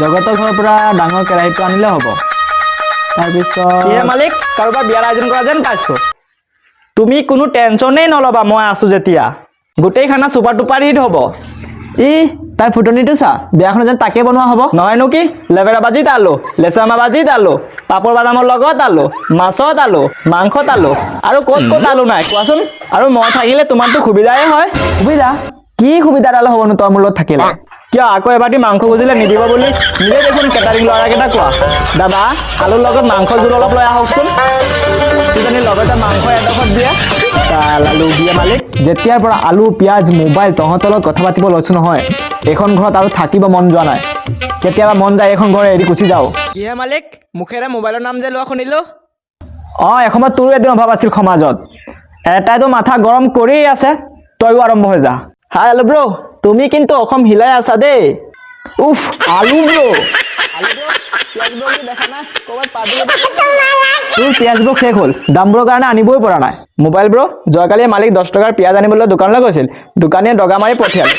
জগতৰ ঘৰৰ পৰা ডাঙৰ কেৰাহীটো আনিলে হ'ব তাৰপিছত কি মালিক কাৰোবাৰ বিয়াৰ আয়োজন কৰা যেন পাইছো তুমি কোনো টেনচনেই নলবা মই আছো যেতিয়া গোটেই খানা সুপাৰ টুপাৰ হিট হ'ব ই তাৰ ফুটনিটো চা বিয়াখন যেন তাকে বনোৱা হ'ব নহয়নো কি লেবেৰা বাজিত আলু লেচামা বাজিত আলু পাপৰ বাদামৰ লগত আলু মাছত আলু মাংসত আলু আৰু ক'ত আলু নাই কোৱাচোন আৰু মই থাকিলে তোমাৰতো সুবিধাই হয় সুবিধা কি সুবিধাডাল হ'বনো তই মোৰ লগত থাকিলে কিয় আকৌ এবাৰটি মাংস বুজিলে নিদিব বুলি নিজে দেখোন কেটাৰিং ল'ৰাকেইটা কোৱা দাদা আলুৰ লগত মাংস জোল অলপ লৈ আহকচোন কিজানি লগতে মাংস এডোখৰত দিয়ে আলু দিয়ে মালিক যেতিয়াৰ পৰা আলু পিঁয়াজ মোবাইল তহঁতৰ লগত কথা পাতিব লৈছো নহয় এইখন ঘৰত আৰু থাকিব মন যোৱা নাই কেতিয়াবা মন যায় এইখন ঘৰ এৰি গুচি যাওঁ কিহে মালিক মুখেৰে মোবাইলৰ নাম যে লোৱা শুনিলো এসময়ত তোৰো এদিন অভাৱ আছিল সমাজত এটাইতো মাথা গৰম কৰিয়েই আছে তইও আৰম্ভ হৈ যা হাই আলু ব্ৰ তুমি কিন্তু অসম হিলাই আছা দেই উফ আলু ব্ৰ তোৰ পিঁয়াজবোৰ শেষ হ'ল দামবোৰৰ কাৰণে আনিবই পৰা নাই মোবাইল ব্ৰ যোৱাকালি মালিক 10 টকাৰ পিঁয়াজ আনিবলৈ দোকানলৈ গৈছিল দোকানীয়ে দগা মাৰি পঠিয়ালে